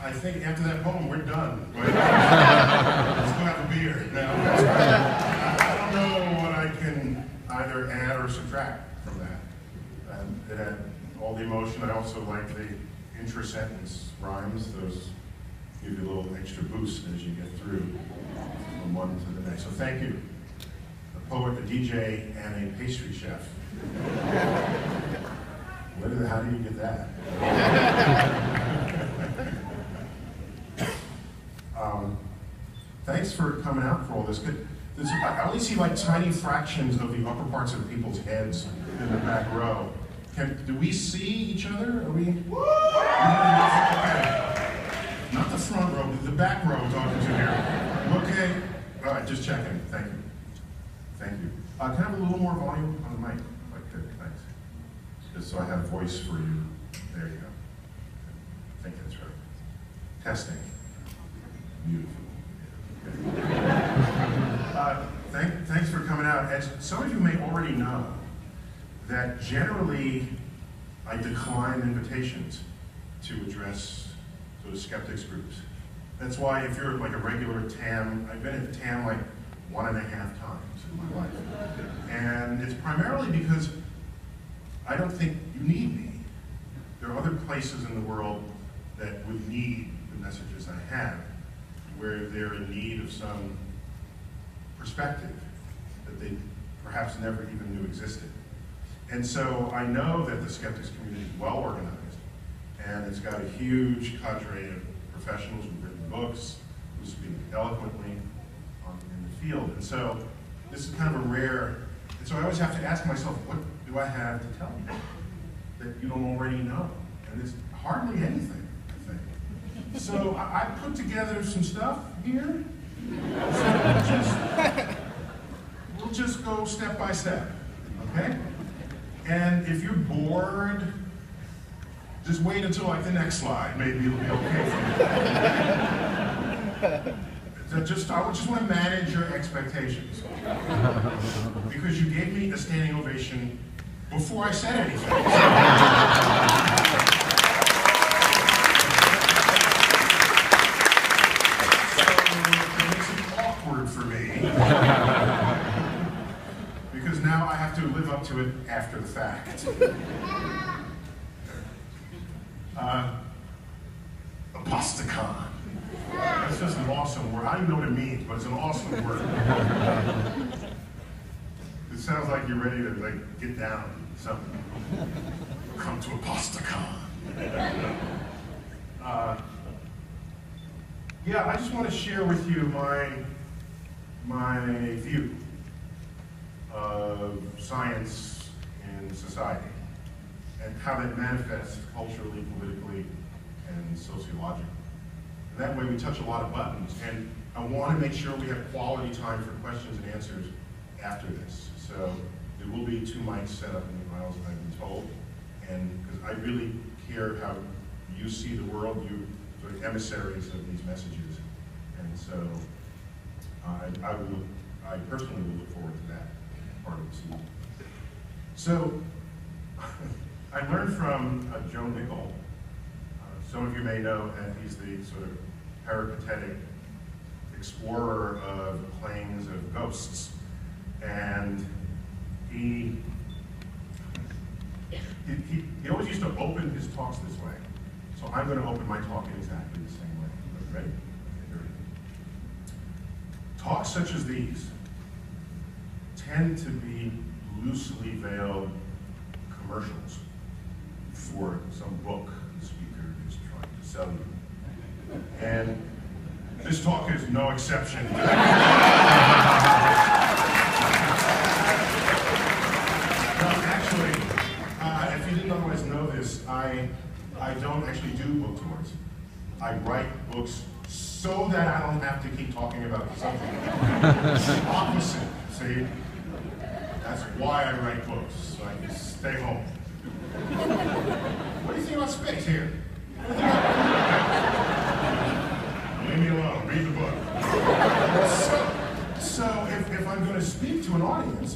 I think after that poem, we're done. Let's go have a beer. Now, I don't know what I can either add or subtract from that. It had all the emotion. I also like the intra-sentence rhymes. Those give you a little extra boost as you get through from one to the next. So thank you. A poet, a DJ, and a pastry chef. How do you get that? Thanks for coming out for all this. I only see like tiny fractions of the upper parts of people's heads in the back row. Do we see each other? Are we? Okay. Not the front row, but the back row I'm talking to here. Okay. All right, just checking. Thank you. Thank you. Can I have a little more volume on the mic? Thanks. Just so I have voice for you. There you go. I think that's right. Testing. Beautiful. Thanks for coming out. As some of you may already know, that generally I decline invitations to address sort of skeptics groups. That's why if you're like a regular TAM, I've been at TAM like 1.5 times in my life. And it's primarily because I don't think you need me. There are other places in the world that would need the messages I have, where they're in need of some perspective that they perhaps never even knew existed. And so I know that the skeptics community is well organized, and it's got a huge cadre of professionals who've written books, who speak eloquently in the field. And so this is kind of a rare, and so I always have to ask myself, what do I have to tell you that you don't already know? And it's hardly anything, I think. So I put together some stuff here. So we'll just go step by step, okay? And if you're bored, just wait until like the next slide. Maybe it'll be okay for you. I just want to manage your expectations. Because you gave me a standing ovation before I said anything. So it makes it awkward for me. Because now I have to live up to it after the fact. Aposticon. That's just an awesome word. I don't even know what it means, but it's an awesome word. It sounds like you're ready to like get down to something. Come to Aposticon. Yeah, I just want to share with you my view of science and society and how that manifests culturally, politically, and sociologically. And that way we touch a lot of buttons, and I want to make sure we have quality time for questions and answers after this. So there will be 2 mics set up in the aisles, I've been told, and because I really care how you see the world, you sort of emissaries of these messages, and so I personally will look forward to that part of the scene. So I learned from Joe Nickell. Some of you may know that he's the sort of peripatetic explorer of claims of ghosts. And he always used to open his talks this way. So I'm going to open my talk in exactly the same way. Ready? Talks such as these tend to be loosely veiled commercials for some book the speaker is trying to sell you. And this talk is no exception. Actually, if you didn't otherwise know this, I don't actually do book tours. I write books so that I don't have to keep talking about the subject. It's the opposite, see? That's why I write books, so I can stay home. What do you think about space here? Leave me alone, read the book. So if I'm going to speak to an audience,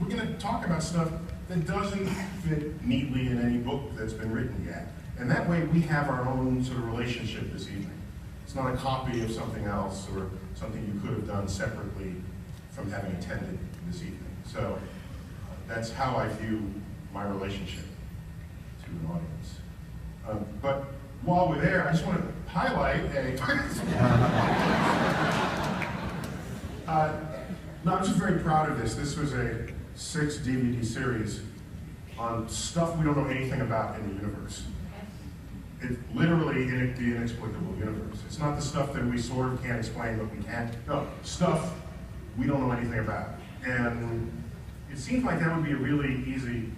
we're going to talk about stuff that doesn't fit neatly in any book that's been written yet. And that way we have our own sort of relationship this evening. It's not a copy of something else or something you could have done separately from having attended this evening. So that's how I view my relationship to an audience. But while we're there, I just want to highlight a... no, I'm just very proud of this. This was a 6 DVD series on stuff we don't know anything about in the universe. It's literally the inexplicable universe. It's not the stuff that we sort of can't explain, but we can't. No, stuff we don't know anything about. And it seems like that would be a really easy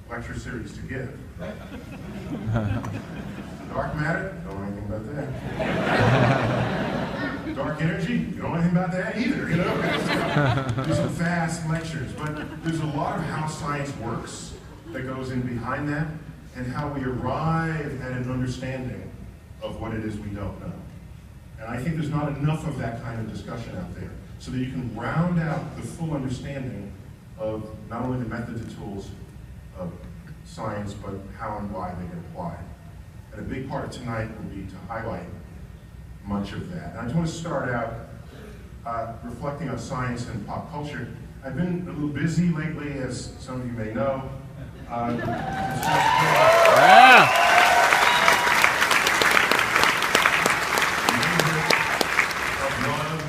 lecture series to give. Dark matter, don't know anything about that. Dark energy, you don't know anything about that either, you know? These are fast lectures, but there's a lot of how science works that goes in behind that, and how we arrive at an understanding of what it is we don't know. And I think there's not enough of that kind of discussion out there, so that you can round out the full understanding of not only the methods and tools of science, but how and why they get applied. And a big part of tonight will be to highlight much of that. And I just want to start out reflecting on science and pop culture. I've been a little busy lately, as some of you may know.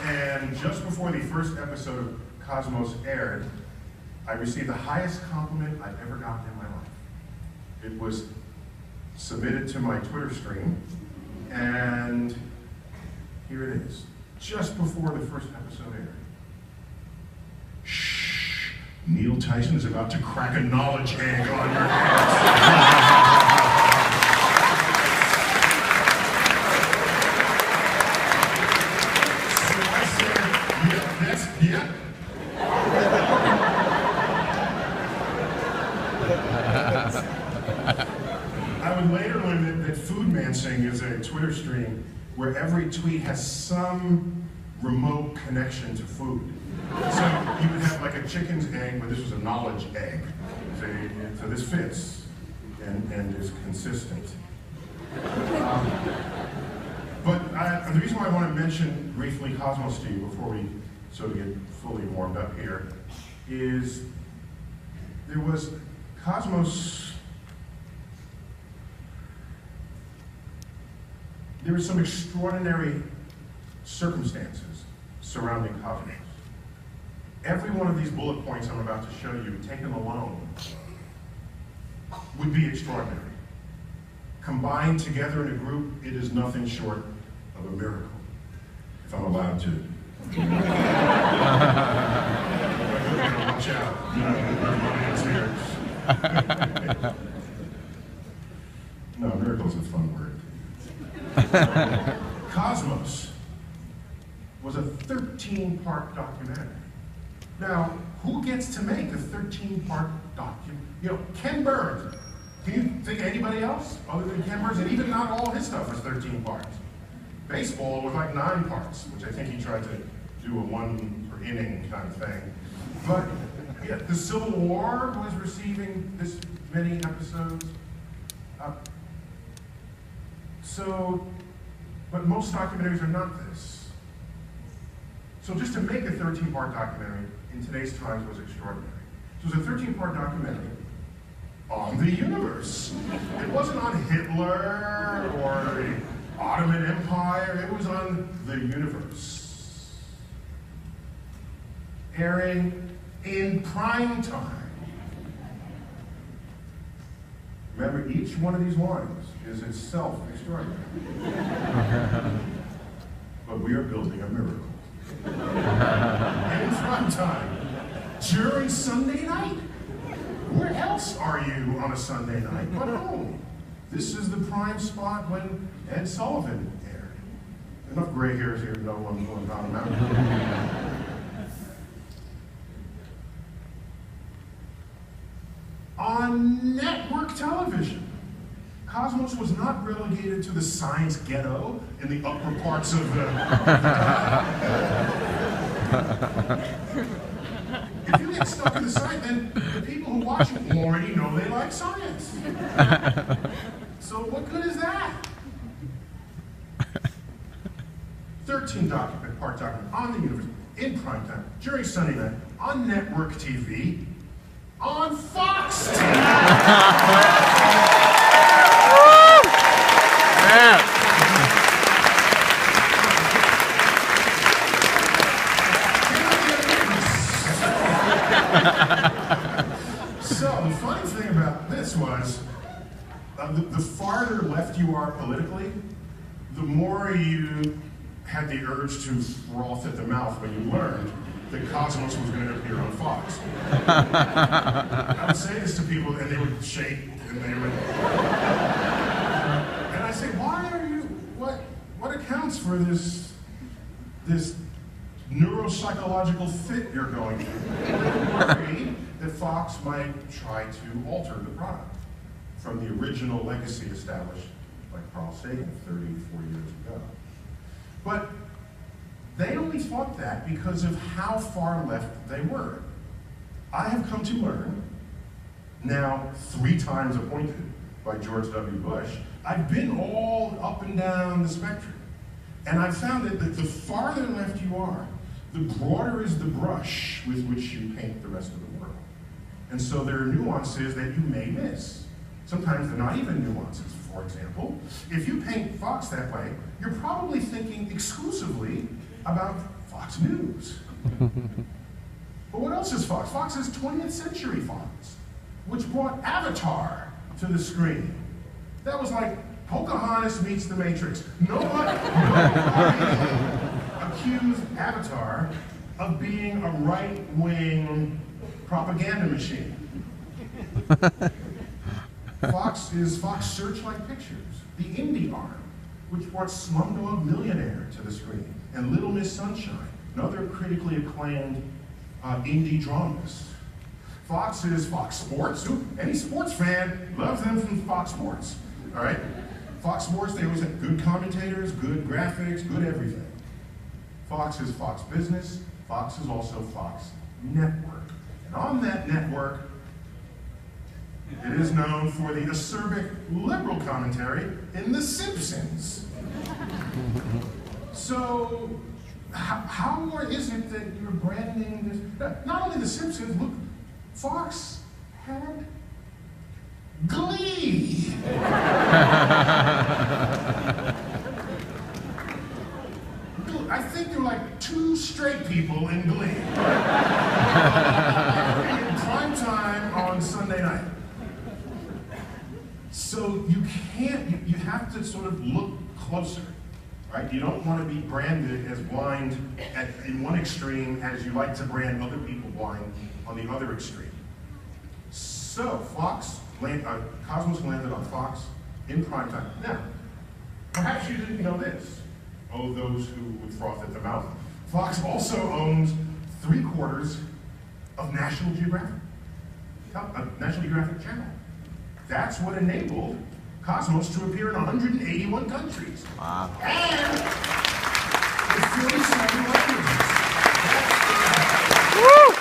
And just before the first episode of Cosmos aired, I received the highest compliment I've ever gotten in my life. It was submitted to my Twitter stream, and here it is, just before the first episode aired. Shh, Neil Tyson is about to crack a knowledge egg on your ass. So I said, yep, that's, yep. I would later learn that Food Mansing is a Twitter stream where every tweet has some remote connection to food. So you would have like a chicken's egg, but this was a knowledge egg. So this fits and is consistent. But the reason why I want to mention briefly Cosmos to you before we sort of get fully warmed up here is there was Cosmos. There were some extraordinary circumstances surrounding Cosmos. Every one of these bullet points I'm about to show you, taken alone, would be extraordinary. Combined together in a group, it is nothing short of a miracle, if I'm allowed to. Watch out. No, miracle is a fun word. Cosmos was a 13-part documentary. Now, who gets to make a 13-part documentary? You know, Ken Burns. Can you think of anybody else other than Ken Burns? And even not all his stuff was 13 parts. Baseball was like 9 parts, which I think he tried to do a 1 per inning kind of thing. But yeah, the Civil War was receiving this many episodes. But most documentaries are not this. So just to make a 13-part documentary in today's times was extraordinary. So it was a 13-part documentary on the universe. It wasn't on Hitler or the Ottoman Empire, it was on the universe. Airing in prime time. Remember, each one of these lines is itself extraordinary. But we are building a miracle. In prime time, during Sunday night. Where else are you on a Sunday night but home? This is the prime spot when Ed Sullivan aired. Enough gray hairs here to know I'm going down a mountain. On network television, Cosmos was not relegated to the science ghetto in the upper parts of the... If you get stuck in the science, then the people who watch you already know they like science. So what good is that? 13-part document on the universe, in prime time, during Sunday night, on network TV, on Fox TV. So the funny thing about this was, the farther left you are politically, the more you had the urge to froth at the mouth when you learned that Cosmos was going to appear on Fox. I would say this to people, and they would shake, and they would. And I say, why are you? What accounts for this neuropsychological fit you're going through? Worried that Fox might try to alter the product from the original legacy established by Carl Sagan 34 years ago. But they only thought that because of how far left they were. I have come to learn, now 3 times appointed by George W. Bush, I've been all up and down the spectrum. And I've found that the farther left you are, the broader is the brush with which you paint the rest of the world. And so there are nuances that you may miss. Sometimes they're not even nuances. For example, if you paint Fox that way, you're probably thinking exclusively about Fox News. But what else is Fox? Fox is 20th Century Fox, which brought Avatar to the screen. That was like Pocahontas meets the Matrix. Nobody accused Avatar of being a right-wing propaganda machine. Fox is Fox Searchlight Pictures, the indie arm, which brought Slumdog Millionaire to the screen, and Little Miss Sunshine, another critically acclaimed indie dramas. Fox is Fox Sports. Any sports fan loves them from Fox Sports, all right? Fox Sports, they always have good commentators, good graphics, good everything. Fox is Fox Business. Fox is also Fox Network. And on that network, it is known for the acerbic liberal commentary in The Simpsons. So, how is it that you're branding this? Not only The Simpsons, look, Fox had Glee. I think there were like 2 straight people in Glee. In prime time on Sunday night. So you can't, you have to sort of look closer, right? You don't want to be branded as blind in one extreme as you like to brand other people blind on the other extreme. So Cosmos landed on Fox in prime time. Now, perhaps you didn't know this. Oh, those who would froth at the mouth. Fox also owns 3/4 of National Geographic, National Geographic Channel. That's what enabled Cosmos to appear in 181 countries. Wow. And in 47 languages. Woo!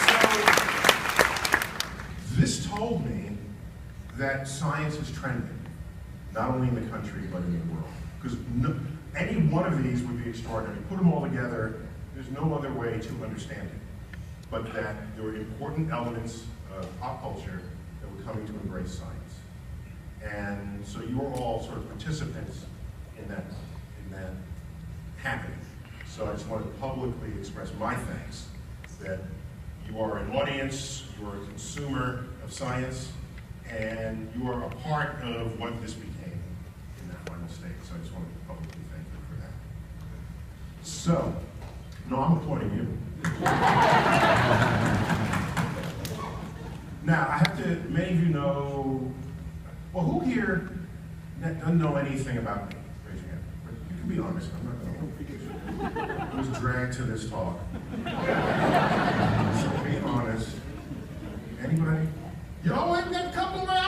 So, this told me that science is trending, not only in the country, but in the world. Because any one of these would be extraordinary. Put them all together, there's no other way to understand it. But that there were important elements of pop culture that were coming to embrace science. And so you were all sort of participants in that happening. So I just want to publicly express my thanks that you are an audience, you are a consumer of science, and you are a part of what this became in that final state. So I just want to publicly thank you for that. So, no, I'm applauding you. Now, I have to, many of you know, well, who here doesn't know anything about me? Raise your hand. You can be honest, I'm not going to. I was dragged to this talk. So be honest. Anybody? Yo, ain't that